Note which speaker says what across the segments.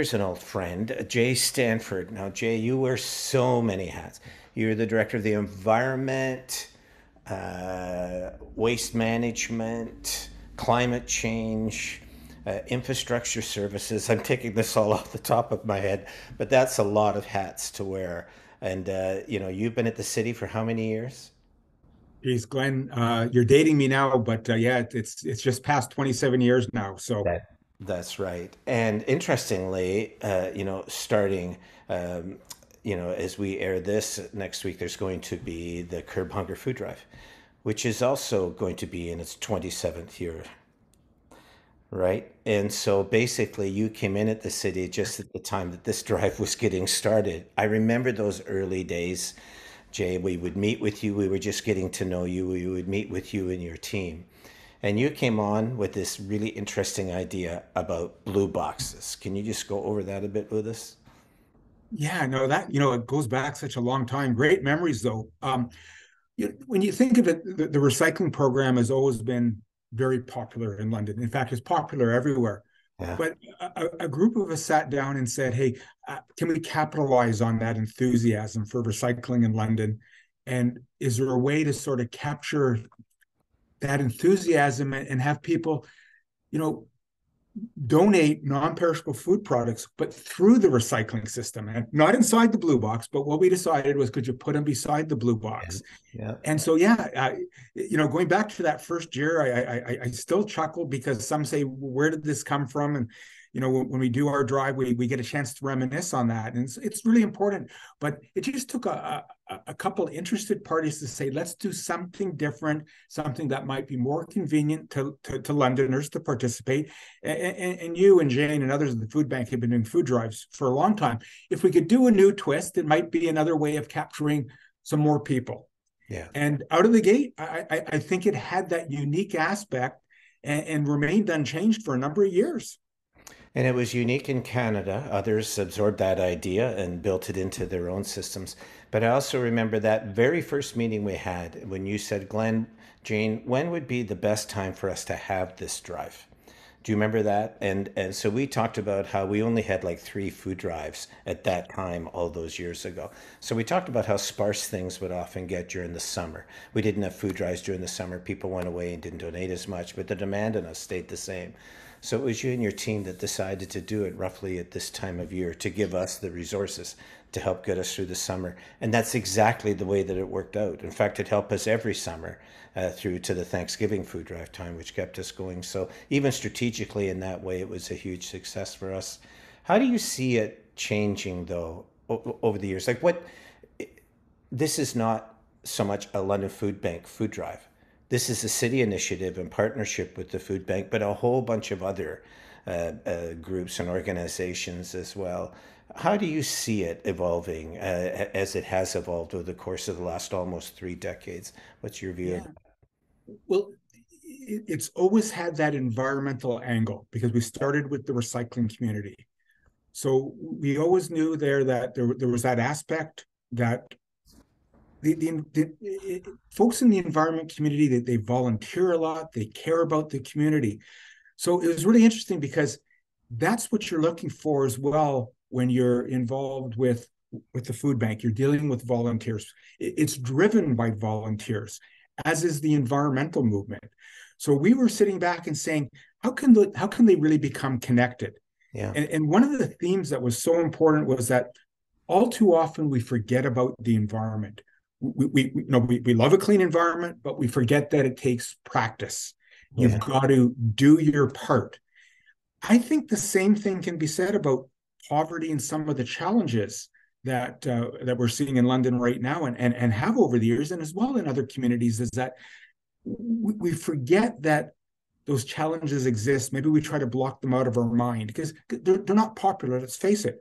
Speaker 1: here's an old friend, Jay Stanford. Now, Jay, you wear so many hats. You're the director of the environment, waste management, climate change, infrastructure services. I'm taking this all off the top of my head, but that's a lot of hats to wear. And you've been at the city for how many years?
Speaker 2: Geez, Glen, you're dating me now, but yeah, it's just past 27 years now. So
Speaker 1: That's right. And interestingly, starting, as we air this next week, there's going to be the Curb Hunger Food Drive, which is also going to be in its 27th year, right? And so basically, you came in at the city just at the time that this drive was getting started. I remember those early days, Jay. We would meet with you. We were just getting to know you. We would meet with you and your team. And you came on with this really interesting idea about blue boxes. Can you just go over that a bit with us?
Speaker 2: yeah, no, that it goes back such a long time. Great memories, though. When you think of it, the recycling program has always been very popular in London. In fact, it's popular everywhere.
Speaker 1: Yeah.
Speaker 2: But a group of us sat down and said, "Hey, can we capitalize on that enthusiasm for recycling in London? And is there a way to sort of capture that enthusiasm and have people, you know, donate non-perishable food products, but through the recycling system and not inside the blue box. But what we decided was, could you put them beside the blue
Speaker 1: Yeah.
Speaker 2: box?
Speaker 1: Yeah.
Speaker 2: And so, yeah, going back to that first year, I still chuckle because some say, where did this come from? And when we do our drive, we get a chance to reminisce on that, and it's really important. But it just took a couple interested parties to say, let's do something different, something that might be more convenient to Londoners to participate. And you and Jane and others at the food bank have been doing food drives for a long time. If we could do a new twist, it might be another way of capturing some more people.
Speaker 1: Yeah.
Speaker 2: And out of the gate, I think it had that unique aspect and remained unchanged for a number of years.
Speaker 1: And it was unique in Canada. Others absorbed that idea and built it into their own systems. But I also remember that very first meeting we had when you said, Glenn, Jane, when would be the best time for us to have this drive? Do you remember that? And so we talked about how we only had like three food drives at that time all those years ago. So we talked about how sparse things would often get during the summer. We didn't have food drives during the summer. People went away and didn't donate as much, but the demand on us stayed the same. So it was you and your team that decided to do it roughly at this time of year to give us the resources to help get us through the summer. And that's exactly the way that it worked out. In fact, it helped us every summer through to the Thanksgiving food drive time, which kept us going. So even strategically in that way, it was a huge success for us. How do you see it changing though over the years? Like what, this is not so much a London Food Bank food drive. This is a city initiative in partnership with the food bank, but a whole bunch of other groups and organizations as well. How do you see it evolving as it has evolved over the course of the last almost 3 decades? What's your view of
Speaker 2: Yeah.
Speaker 1: that?
Speaker 2: Well, it's always had that environmental angle because we started with the recycling community. So we always knew there that there was that aspect that the folks in the environment community, that they volunteer a lot, they care about the community. So it was really interesting because that's what you're looking for as well when you're involved with the food bank. You're dealing with volunteers. It's driven by volunteers, as is the environmental movement. So we were sitting back and saying, how can they really become connected?
Speaker 1: Yeah.
Speaker 2: And one of the themes that was so important was that all too often we forget about the environment. We love a clean environment, but we forget that it takes practice. You've
Speaker 1: Yeah.
Speaker 2: got to do your part. I think the same thing can be said about poverty and some of the challenges that we're seeing in London right now and have over the years, and as well in other communities, is that we forget that those challenges exist. Maybe we try to block them out of our mind because they're not popular, let's face it.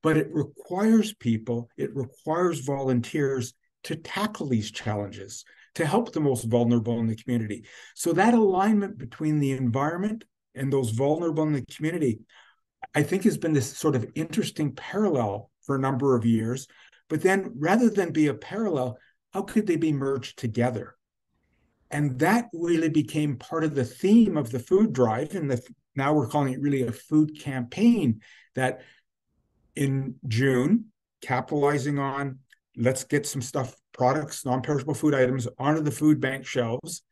Speaker 2: But it requires people, it requires volunteers to tackle these challenges, to help the most vulnerable in the community. So that alignment between the environment and those vulnerable in the community, I think has been this sort of interesting parallel for a number of years. But then rather than be a parallel, how could they be merged together? And that really became part of the theme of the food drive. And now we're calling it really a food campaign, that in June, capitalizing on let's get some stuff, products, non-perishable food items onto the food bank shelves.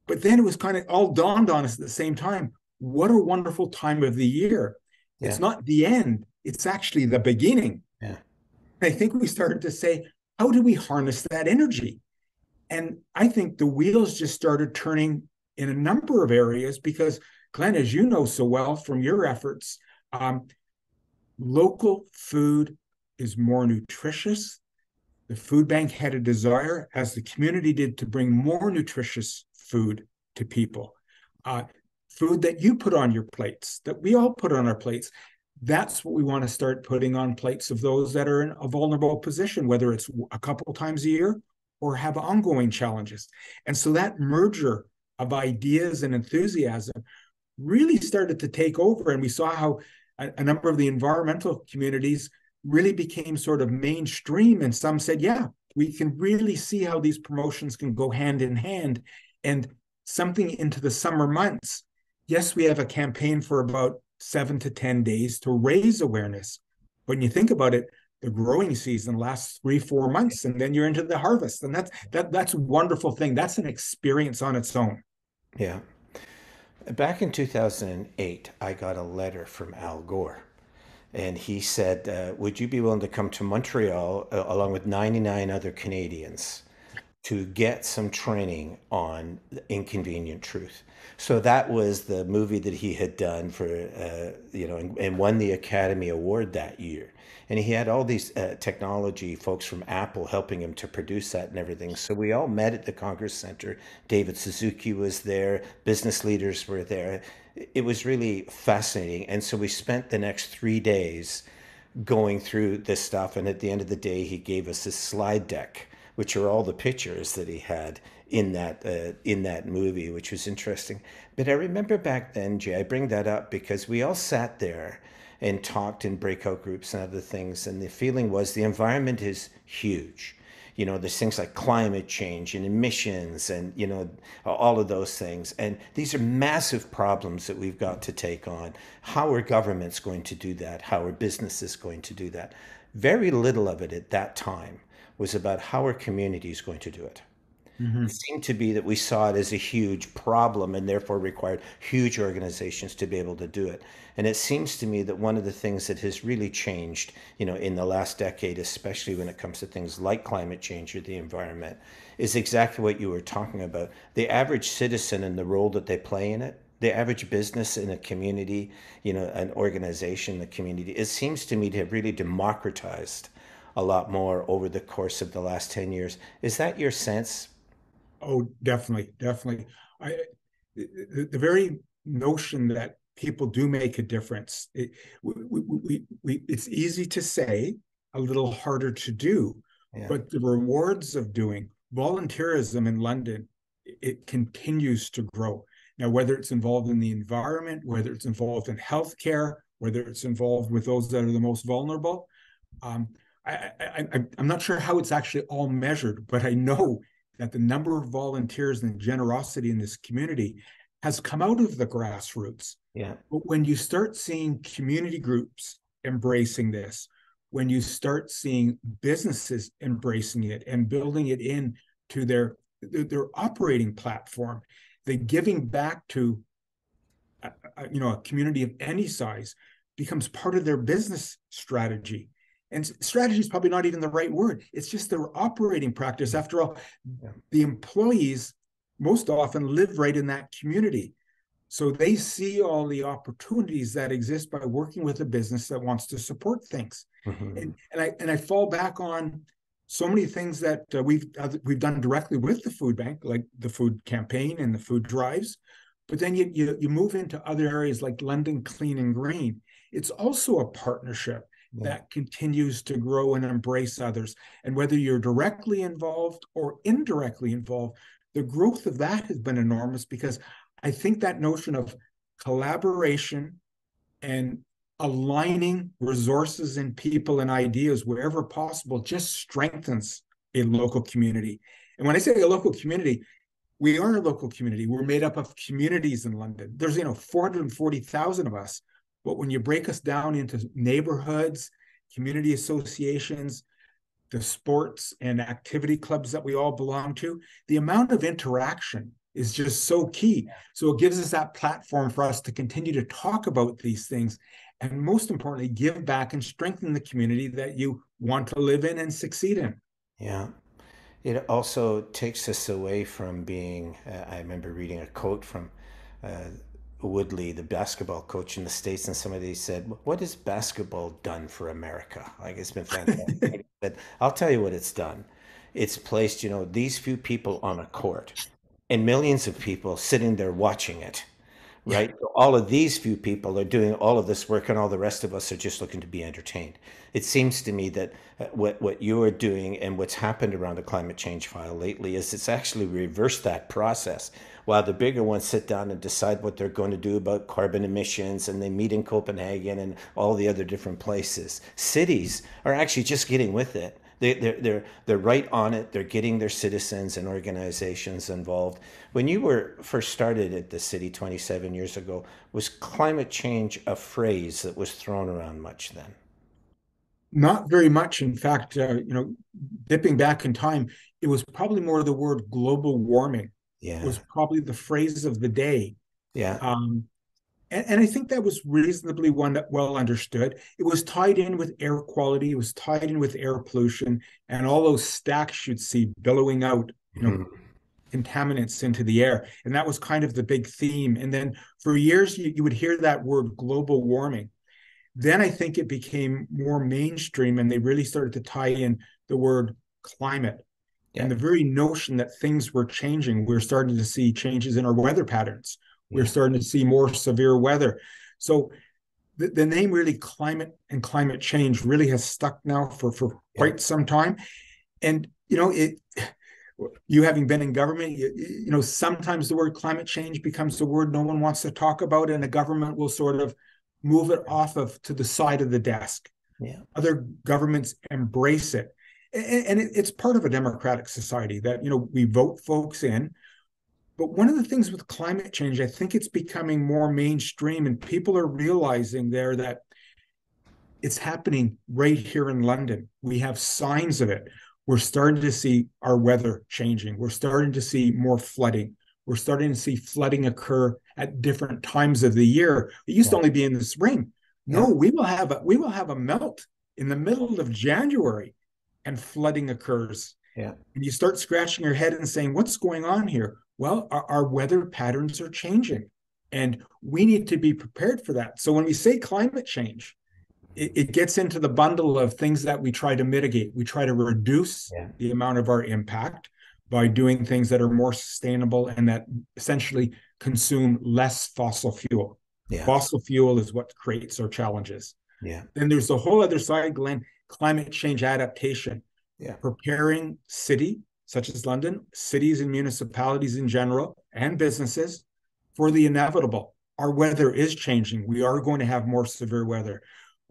Speaker 2: But then it was kind of all dawned on us at the same time. What a wonderful time of the year. It's
Speaker 1: Yeah.
Speaker 2: not the end, it's actually the beginning.
Speaker 1: Yeah.
Speaker 2: I think we started to say, how do we harness that energy? And I think the wheels just started turning in a number of areas because, Glenn, as you know so well from your efforts, local food is more nutritious. The food bank had a desire, as the community did, to bring more nutritious food to people. Uh, Food that you put on your plates, that we all put on our plates. That's what we want to start putting on plates of those that are in a vulnerable position, whether it's a couple times a year or have ongoing challenges. And so that merger of ideas and enthusiasm really started to take over. And we saw how a number of the environmental communities really became sort of mainstream. And some said, yeah, we can really see how these promotions can go hand in hand. And something into the summer months, yes, we have a campaign for about 7 to 10 days to raise awareness. When you think about it, the growing season lasts 3, 4 months, and then you're into the harvest. And that's a wonderful thing. That's an experience on its own.
Speaker 1: Yeah. Back in 2008, I got a letter from Al Gore. And he said, would you be willing to come to Montreal along with 99 other Canadians to get some training on Inconvenient Truth? So that was the movie that he had done for, and won the Academy Award that year. And he had all these technology folks from Apple helping him to produce that and everything. So we all met at the Congress Center. David Suzuki was there, business leaders were there. It was really fascinating. And so we spent the next 3 days going through this stuff. And at the end of the day, he gave us this slide deck, which are all the pictures that he had in that movie, which was interesting. But I remember back then, Jay, I bring that up because we all sat there and talked in breakout groups and other things, and the feeling was the environment is huge. There's things like climate change and emissions and, all of those things. And these are massive problems that we've got to take on. How are governments going to do that? How are businesses going to do that? Very little of it at that time was about how are communities going to do it. It
Speaker 2: Mm-hmm.
Speaker 1: seemed to be that we saw it as a huge problem and therefore required huge organizations to be able to do it. And it seems to me that one of the things that has really changed, in the last decade, especially when it comes to things like climate change or the environment, is exactly what you were talking about. The average citizen and the role that they play in it, the average business in a community, an organization, the community, it seems to me to have really democratized a lot more over the course of the last 10 years. Is that your sense?
Speaker 2: Oh, definitely, definitely. I the very notion that people do make a difference. It's easy to say, a little harder to do,
Speaker 1: Yeah.
Speaker 2: but the rewards of doing volunteerism in London, it continues to grow. Now, whether it's involved in the environment, whether it's involved in healthcare, whether it's involved with those that are the most vulnerable, um, I'm not sure how it's actually all measured, but I know that the number of volunteers and generosity in this community has come out of the grassroots.
Speaker 1: Yeah.
Speaker 2: But when you start seeing community groups embracing this, when you start seeing businesses embracing it and building it in to their operating platform, the giving back to a community of any size becomes part of their business strategy. And strategy is probably not even the right word. It's just their operating practice. After all,
Speaker 1: Yeah.
Speaker 2: the employees most often live right in that community. So they see all the opportunities that exist by working with a business that wants to support things.
Speaker 1: Mhm.
Speaker 2: And I fall back on so many things that we've done directly with the food bank, like the food campaign and the food drives. But then you move into other areas like London Clean and Green. It's also a partnership
Speaker 1: Yeah.
Speaker 2: that continues to grow and embrace others. And whether you're directly involved or indirectly involved, the growth of that has been enormous because I think that notion of collaboration and aligning resources and people and ideas wherever possible just strengthens a local community. And when I say a local community, we are a local community. We're made up of communities in London. There's 440,000 of us. But when you break us down into neighborhoods, community associations, the sports and activity clubs that we all belong to, the amount of interaction is just so key. So it gives us that platform for us to continue to talk about these things, and most importantly, give back and strengthen the community that you want to live in and succeed in.
Speaker 1: Yeah. It also takes us away from being. I remember reading a quote from uh, Woodley, the basketball coach in the States, and somebody said, "What has basketball done for America?" Like, it's been fantastic. But I'll tell you what it's done. It's placed, these few people on a court and millions of people sitting there watching it,
Speaker 2: Yeah.
Speaker 1: right? So all of these few people are doing all of this work, and all the rest of us are just looking to be entertained. It seems to me that what you are doing and what's happened around the climate change file lately is it's actually reversed that process. While the bigger ones sit down and decide what they're going to do about carbon emissions, and they meet in Copenhagen and all the other different places, cities are actually just getting with it. They're right on it. They're getting their citizens and organizations involved. When you were first started at the city 27 years ago, was climate change a phrase that was thrown around much then?
Speaker 2: Not very much. In fact, dipping back in time, it was probably more the word global warming
Speaker 1: Yeah,
Speaker 2: was probably the phrase of the day.
Speaker 1: yeah,
Speaker 2: Um, and I think that was reasonably well understood. It was tied in with air quality. It was tied in with air pollution and all those stacks you'd see billowing out,
Speaker 1: mhm,
Speaker 2: contaminants into the air. And that was kind of the big theme. And then for years, you would hear that word global warming. Then I think it became more mainstream and they really started to tie in the word climate and
Speaker 1: yeah,
Speaker 2: the very notion that things were changing. We're starting to see changes in our weather patterns. We're
Speaker 1: yeah,
Speaker 2: starting to see more severe weather. So the name really climate and climate change really has stuck now for
Speaker 1: yeah,
Speaker 2: quite some time. And, you having been in government, sometimes the word climate change becomes the word no one wants to talk about, and the government will sort of move it off of to the side of the desk.
Speaker 1: yeah,
Speaker 2: Other governments embrace it. And it's part of a democratic society that, we vote folks in. But one of the things with climate change, I think it's becoming more mainstream, and people are realizing there that it's happening right here in London. We have signs of it. We're starting to see our weather changing. We're starting to see more flooding. We're starting to see flooding occur at different times of the year. It used to
Speaker 1: yeah,
Speaker 2: only be in the spring. No,
Speaker 1: yeah,
Speaker 2: we will have a melt in the middle of January, and flooding occurs.
Speaker 1: yeah,
Speaker 2: And you start scratching your head and saying, "What's going on here?" Well, our weather patterns are changing, and we need to be prepared for that. So when we say climate change, it gets into the bundle of things that we try to mitigate. We try to reduce
Speaker 1: yeah,
Speaker 2: the amount of our impact by doing things that are more sustainable and that essentially consume less fossil fuel.
Speaker 1: yeah,
Speaker 2: Fossil fuel is what creates our challenges.
Speaker 1: yeah,
Speaker 2: Then there's the whole other side, Glenn, climate change adaptation,
Speaker 1: yeah,
Speaker 2: preparing such as London, cities and municipalities in general, and businesses for the inevitable. Our weather is changing. We are going to have more severe weather.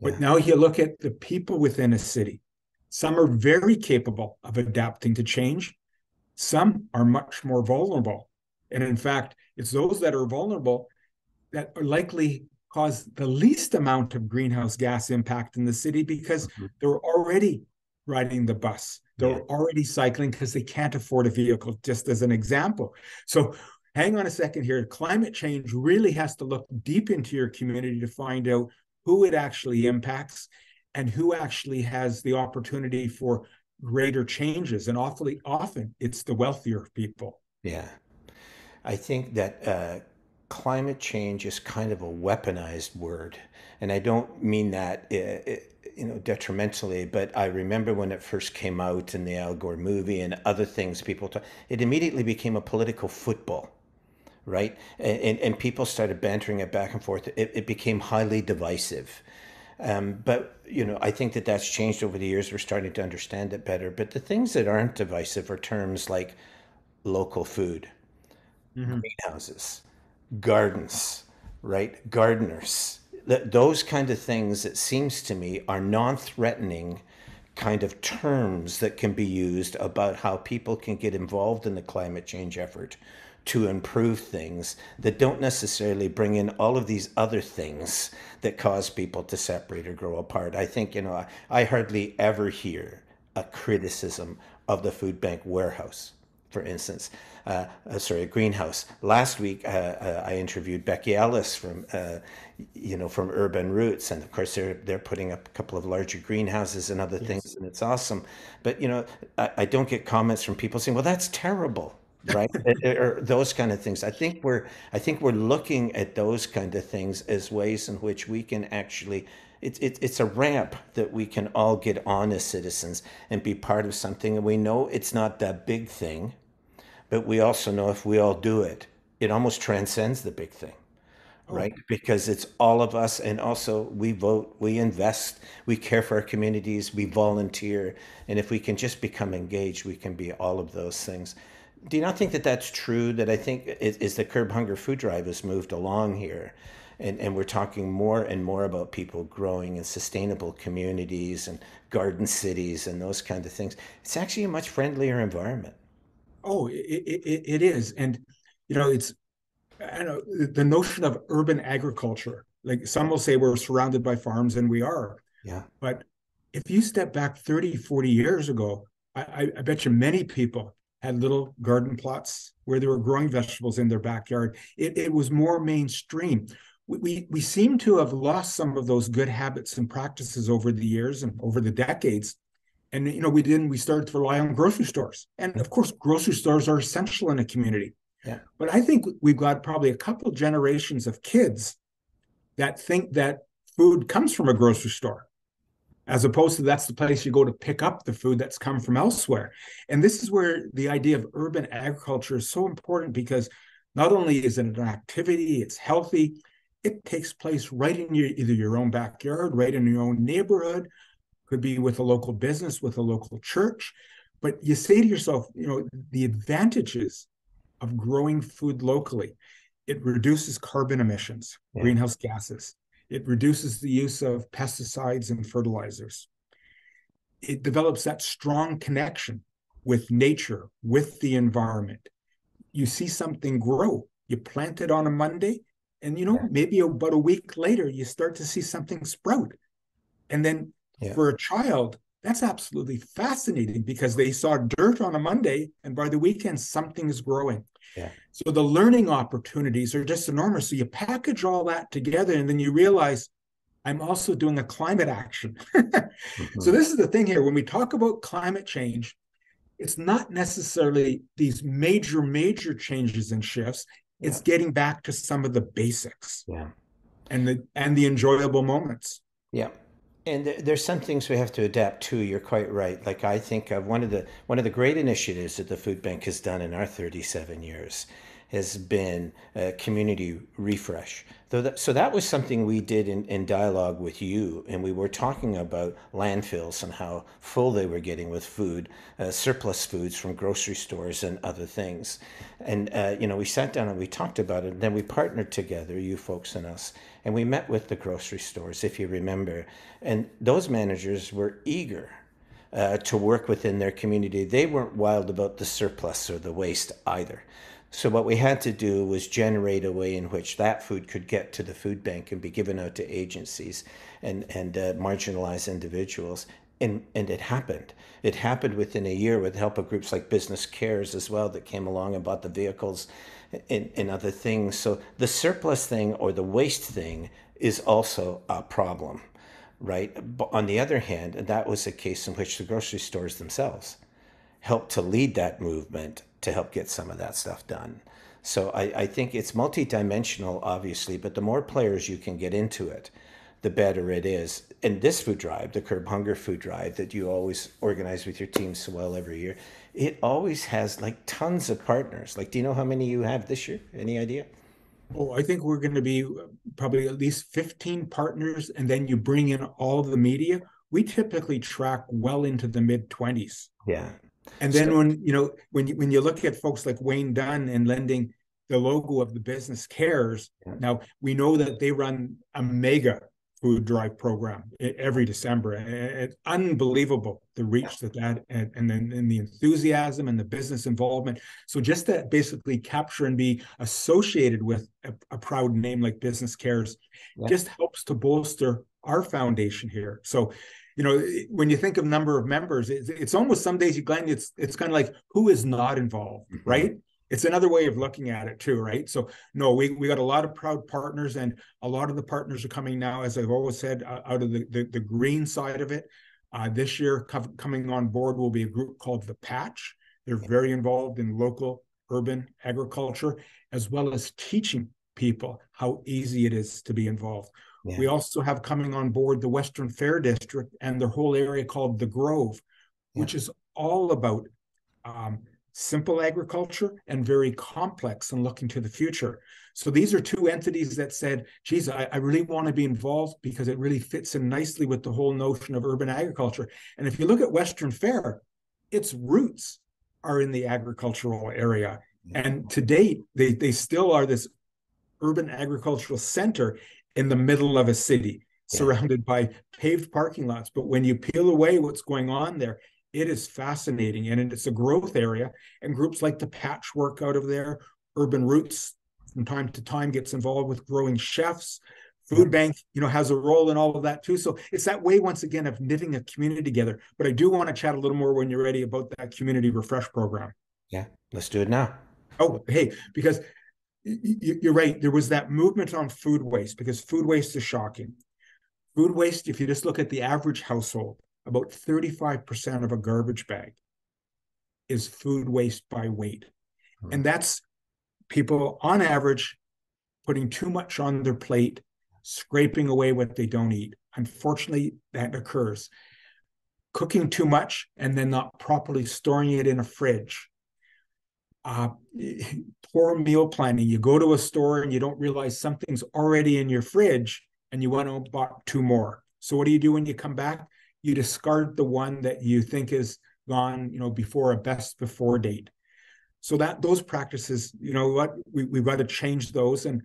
Speaker 2: But
Speaker 1: yeah,
Speaker 2: now you look at the people within a city. Some are very capable of adapting to change. Some are much more vulnerable. And in fact, it's those that are vulnerable that are likely cause the least amount of greenhouse gas impact in the city because
Speaker 1: mhm,
Speaker 2: they're already riding the bus.
Speaker 1: yeah,
Speaker 2: They're already cycling because they can't afford a vehicle, just as an example. So hang on a second here. Climate change really has to look deep into your community to find out who it actually impacts and who actually has the opportunity for greater changes. And awfully often it's the wealthier people.
Speaker 1: yeah. I think that climate change is kind of a weaponized word, and I don't mean that detrimentally. But I remember when it first came out in the Al Gore movie and other things, people talk, it immediately became a political football, right? And people started bantering it back and forth. It became highly divisive. But I think that that's changed over the years. We're starting to understand it better. But the things that aren't divisive are terms like local food,
Speaker 2: Mm-hmm.
Speaker 1: greenhouses, gardens, right? Gardeners. Those kind of things, it seems to me, are non-threatening kind of terms that can be used about how people can get involved in the climate change effort to improve things that don't necessarily bring in all of these other things that cause people to separate or grow apart. I think, I hardly ever hear a criticism of the food bank warehouse, for instance. Sorry, a greenhouse. Last week, I interviewed Becky Ellis from Urban Roots, and of course they're putting up a couple of larger greenhouses and other
Speaker 2: Yes.
Speaker 1: things, and it's awesome. But I don't get comments from people saying, "Well, that's terrible." Right, or those kind of things. I think we're looking at those kind of things as ways in which we can actually, it's a ramp that we can all get on as citizens and be part of something. And we know it's not that big thing, but we also know if we all do it, it almost transcends the big thing,
Speaker 2: Oh,
Speaker 1: right? Because it's all of us, and also we vote, we invest, we care for our communities, we volunteer, and if we can just become engaged, we can be all of those things. Do you not think that that's true? That I think is the Curb Hunger food drive has moved along here, and we're talking more and more about people growing in sustainable communities and garden cities and those kind of things. It's actually a much friendlier environment.
Speaker 2: it is. And, it's, I know the notion of urban agriculture, like some will say we're surrounded by farms, and we are.
Speaker 1: Yeah,
Speaker 2: But if you step back 30, 40 years ago, I bet you many people had little garden plots where they were growing vegetables in their backyard. It was more mainstream. We seem to have lost some of those good habits and practices over the years and over the decades. And we started to rely on grocery stores. And of course, grocery stores are essential in a community.
Speaker 1: yeah,
Speaker 2: But I think we've got probably a couple generations of kids that think that food comes from a grocery store, as opposed to that's the place you go to pick up the food that's come from elsewhere. And this is where the idea of urban agriculture is so important, because not only is it an activity, it's healthy, it takes place right in either your own backyard, right in your own neighborhood, could be with a local business, with a local church. But you say to yourself, the advantages of growing food locally. It reduces carbon emissions,
Speaker 1: yeah,
Speaker 2: greenhouse gases. It reduces the use of pesticides and fertilizers. It develops that strong connection with nature, with the environment. You see something grow, you plant it on a Monday, and
Speaker 1: yeah,
Speaker 2: maybe about a week later, you start to see something sprout. And then
Speaker 1: yeah,
Speaker 2: for a child, that's absolutely fascinating, because they saw dirt on a Monday, and by the weekend, something is growing.
Speaker 1: yeah.
Speaker 2: So the learning opportunities are just enormous. So you package all that together, and then you realize I'm also doing a climate action. So
Speaker 1: Mhm.
Speaker 2: this is the thing here. When we talk about climate change, it's not necessarily these major changes and shifts.
Speaker 1: Yeah,
Speaker 2: It's getting back to some of the basics
Speaker 1: yeah.
Speaker 2: and the enjoyable moments.
Speaker 1: Yeah. And there's some things we have to adapt to. You're quite right. Like I think of one of the great initiatives that the food bank has done in our 37 years has been community refresh. So that was something we did in dialogue with you, and we were talking about landfills and how full they were getting with food, surplus foods from grocery stores and other things. And we sat down and we talked about it. And then we partnered together, you folks and us, and we met with the grocery stores, if you remember. And those managers were eager to work within their community. They weren't wild about the surplus or the waste either. So what we had to do was generate a way in which that food could get to the food bank and be given out to agencies and marginalized individuals. And it happened. It happened within a year with the help of groups like Business Cares as well that came along and bought the vehicles and other things. So the surplus thing or the waste thing is also a problem, right? But on the other hand, that was a case in which the grocery stores themselves helped to lead that movement to help get some of that stuff done. So I think it's multidimensional, obviously, but the more players you can get into it, the better it is. And this food drive, the Curb Hunger food drive that you always organize with your team so well every year, it always has like tons of partners. Like, do you know how many you have this year? Any idea?
Speaker 2: Oh, I think we're going to be probably at least 15 partners, and then you bring in all the media. We typically track well into the mid 20s.
Speaker 1: Yeah.
Speaker 2: And
Speaker 1: So
Speaker 2: then when you look at folks like Wayne Dunn and lending the logo of the Business Cares,
Speaker 1: yeah,
Speaker 2: now we know that they run a mega food drive program every December. And it's unbelievable the reach and then and the enthusiasm and the business involvement. So just to basically capture and be associated with a proud name like Business Cares
Speaker 1: Yeah.
Speaker 2: just helps to bolster our foundation here. So, when you think of number of members, it's almost some days, Glenn, it's kind of like who is not involved,
Speaker 1: Mhm.
Speaker 2: right? It's another way of looking at it too, right? So no, we got a lot of proud partners, and a lot of the partners are coming now, as I've always said, out of the green side of it. This year, coming on board will be a group called the Patch. They're very involved in local urban agriculture, as well as teaching people how easy it is to be involved.
Speaker 1: Yeah.
Speaker 2: We also have coming on board the Western Fair District and the whole area called the Grove,
Speaker 1: Yeah.
Speaker 2: which is all about um, simple agriculture and very complex and looking to the future. So these are two entities that said, geez, I really want to be involved because it really fits in nicely with the whole notion of urban agriculture. And if you look at Western Fair, its roots are in the agricultural area.
Speaker 1: Yeah.
Speaker 2: And to date, they still are this urban agricultural center in the middle of a city,
Speaker 1: Yeah.
Speaker 2: surrounded by paved parking lots. But when you peel away what's going on there, it is fascinating, and it's a growth area. And groups like the Patchwork out of there, Urban Roots, from time to time gets involved with growing chefs.
Speaker 1: Yeah.
Speaker 2: Food Bank, has a role in all of that too. So it's that way, once again, of knitting a community together. But I do want to chat a little more when you're ready about that community refresh program.
Speaker 1: Yeah. Let's do it now.
Speaker 2: Oh, hey, because you're right. There was that movement on food waste because food waste is shocking. Food waste, if you just look at the average household, about 35% of a garbage bag is food waste by weight.
Speaker 1: Mhm.
Speaker 2: And that's people on average putting too much on their plate, scraping away what they don't eat. Unfortunately, that occurs. Cooking too much and then not properly storing it in a fridge. Uh, Poor meal planning. You go to a store and you don't realize something's already in your fridge and you went and bought two more. So what do you do when you come back? You discard the one that you think is gone, before a best before date. So that those practices, we've got to change those. And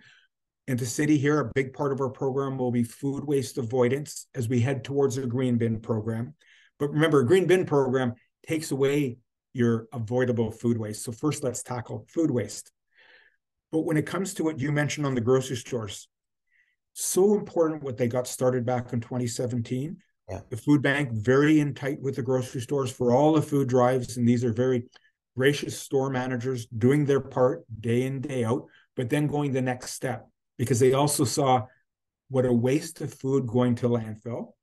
Speaker 2: in the city here, a big part of our program will be food waste avoidance as we head towards a green bin program. But remember, a green bin program takes away your avoidable food waste. So first, let's tackle food waste. But when it comes to what you mentioned on the grocery stores, so important what they got started back in 2017.
Speaker 1: Yeah.
Speaker 2: The food bank very in tight with the grocery stores for all the food drives, and these are very gracious store managers doing their part day in, day out, but then going the next step because they also saw what a waste of food going to landfill.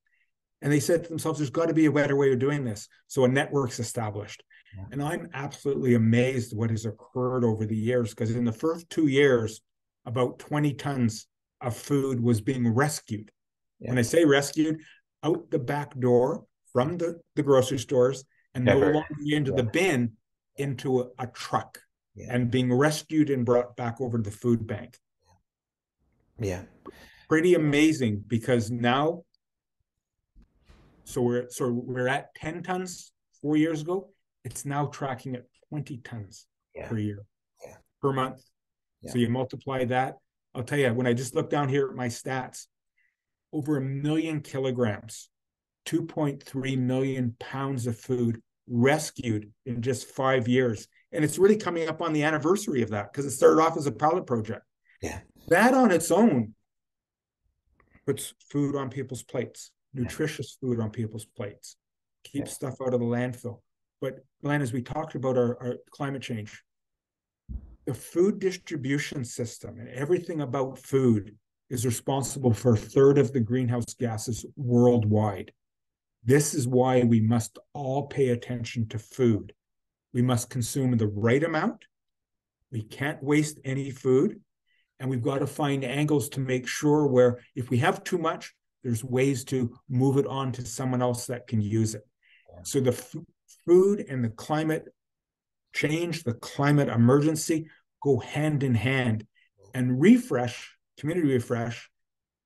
Speaker 2: And they said to themselves, there's got to be a better way of doing this. So a network's established.
Speaker 1: Yeah.
Speaker 2: And I'm absolutely amazed what has occurred over the years, because in the first 2 years, about 20 tons of food was being rescued.
Speaker 1: Yeah.
Speaker 2: When I say rescued, out the back door from the grocery stores and no
Speaker 1: Never.
Speaker 2: longer into
Speaker 1: Yeah.
Speaker 2: the bin, into a truck
Speaker 1: Yeah.
Speaker 2: and being rescued and brought back over to the food bank.
Speaker 1: Yeah.
Speaker 2: Pretty amazing because now, we're at 10 tons 4 years ago. It's now tracking at 20 tons
Speaker 1: Yeah.
Speaker 2: per year,
Speaker 1: Yeah.
Speaker 2: per month.
Speaker 1: Yeah.
Speaker 2: So you multiply that. I'll tell you, when I just look down here at my stats, over 1 million kilograms, 2.3 million pounds of food rescued in just 5 years. And it's really coming up on the anniversary of that because it started off as a pilot project.
Speaker 1: Yeah.
Speaker 2: That on its own puts food on people's plates, nutritious food on people's plates, keeps stuff out of the landfill. But Glenn, as we talked about our climate change, the food distribution system and everything about food is responsible for a third of the greenhouse gases worldwide. This is why we must all pay attention to food. We must consume the right amount. We can't waste any food. And we've got to find angles to make sure where if we have too much, there's ways to move it on to someone else that can use it. So the food and the climate change, the climate emergency go hand in hand. And refresh, community refresh,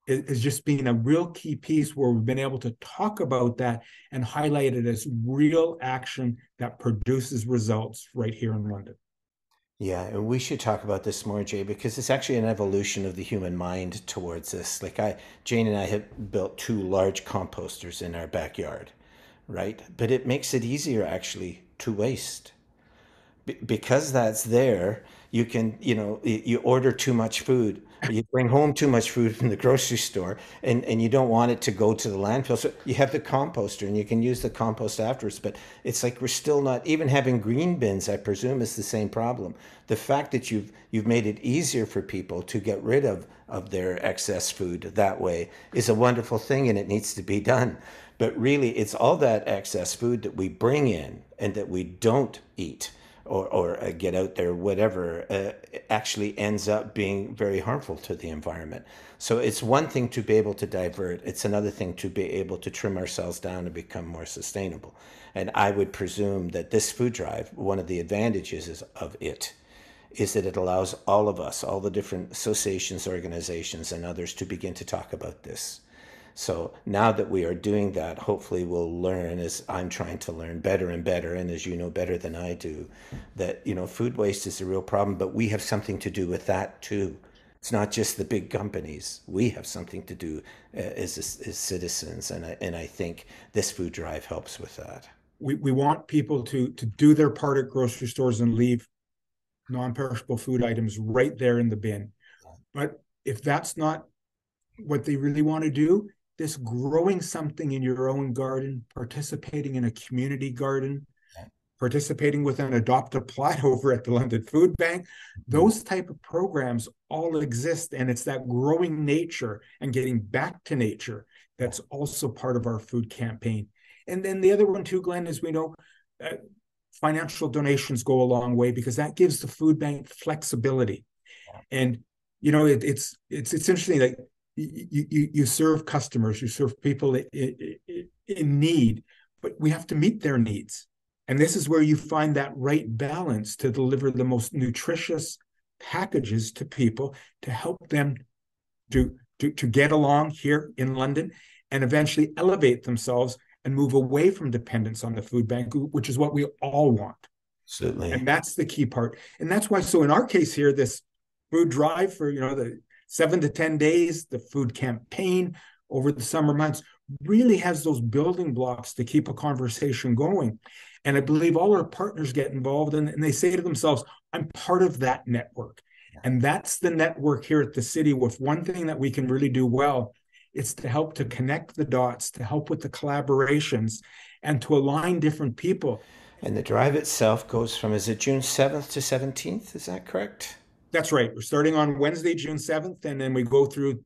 Speaker 2: is just being a real key piece where we've been able to talk about that and highlight it as real action that produces results right here in London.
Speaker 1: Yeah, and we should talk about this more, Jay, because it's actually an evolution of the human mind towards this. Jane and I have built two large composters in our backyard, right? But it makes it easier actually to waste. Because that's there, you can, you order too much food, or you bring home too much food from the grocery store, and you don't want it to go to the landfill. So you have the composter, and you can use the compost afterwards. But it's like we're still not even having green bins. I presume is the same problem. The fact that you've made it easier for people to get rid of their excess food that way is a wonderful thing, and it needs to be done. But really, it's all that excess food that we bring in and that we don't eat or get out there, whatever, actually ends up being very harmful to the environment. So it's one thing to be able to divert, it's another thing to be able to trim ourselves down and become more sustainable. And I would presume that this food drive, one of the advantages of it, is that it allows all of us, all the different associations, organizations, and others to begin to talk about this. So now that we are doing that, hopefully we'll learn, as I'm trying to learn better and better, and as you know better than I do, that food waste is a real problem, but we have something to do with that too. It's not just the big companies. We have something to do as citizens, and I think this food drive helps with that.
Speaker 2: We want people to do their part at grocery stores and leave non-perishable food items right there in the bin. But if that's not what they really want to do, this growing something in your own garden, participating in a community garden, participating with an adopt a plot over at the London Food Bank, those type of programs all exist. And it's that growing nature and getting back to nature that's also part of our food campaign. And then the other one too, Glenn, is we know financial donations go a long way because that gives the food bank flexibility. And it's interesting, like you serve customers, you serve people in need, but we have to meet their needs. And this is where you find that right balance to deliver the most nutritious packages to people to help them to get along here in London and eventually elevate themselves and move away from dependence on the food bank, which is what we all want.
Speaker 1: Absolutely.
Speaker 2: And that's the key part. And that's why, so in our case here, this food drive for, the 7 to 10 days, the food campaign over the summer months really has those building blocks to keep a conversation going. And I believe all our partners get involved and they say to themselves, I'm part of that network. And that's the network here at the city. With one thing that we can really do well, it's to help to connect the dots, to help with the collaborations, and to align different people.
Speaker 1: And the drive itself goes from, is it June 7th to 17th? Is that correct?
Speaker 2: That's right. We're starting on Wednesday, June 7th, and then we go through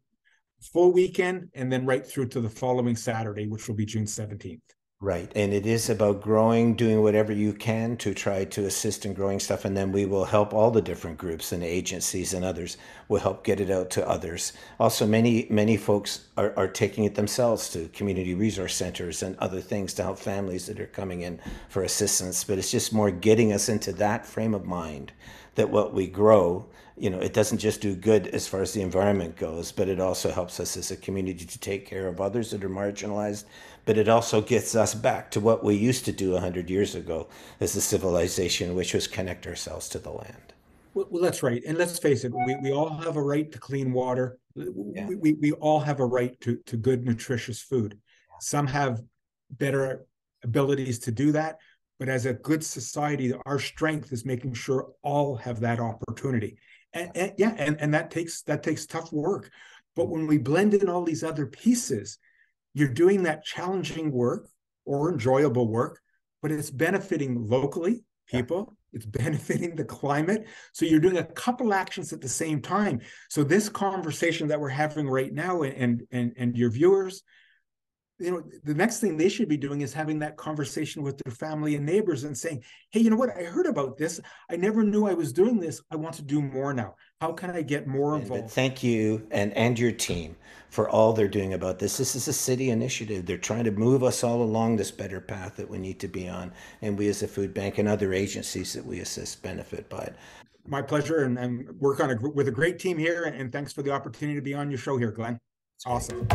Speaker 2: full weekend and then right through to the following Saturday, which will be June 17th.
Speaker 1: Right. And it is about growing, doing whatever you can to try to assist in growing stuff. And then we will help all the different groups and agencies and others will help get it out to others. Also, many folks are taking it themselves to community resource centers and other things to help families that are coming in for assistance. But it's just more getting us into that frame of mind that what we grow, it doesn't just do good as far as the environment goes, but it also helps us as a community to take care of others that are marginalized. But it also gets us back to what we used to do 100 years ago as a civilization, which was connect ourselves to the land.
Speaker 2: Well, that's right. And let's face it, we all have a right to clean water.
Speaker 1: Yeah.
Speaker 2: We all have a right to good, nutritious food. Some have better abilities to do that. But as a good society, our strength is making sure all have that opportunity. And that takes tough work. But when we blend in all these other pieces, you're doing that challenging work or enjoyable work, but it's benefiting locally people. It's benefiting the climate. So you're doing a couple actions at the same time. So this conversation that we're having right now, and your viewers, the next thing they should be doing is having that conversation with their family and neighbors and saying, hey, you know what? I heard about this. I never knew I was doing this. I want to do more now. How can I get more involved?
Speaker 1: Thank you and your team for all they're doing about this. This is a city initiative. They're trying to move us all along this better path that we need to be on. And we as a food bank and other agencies that we assist benefit by it.
Speaker 2: My pleasure, and work with a great team here. And thanks for the opportunity to be on your show here, Glenn. Awesome.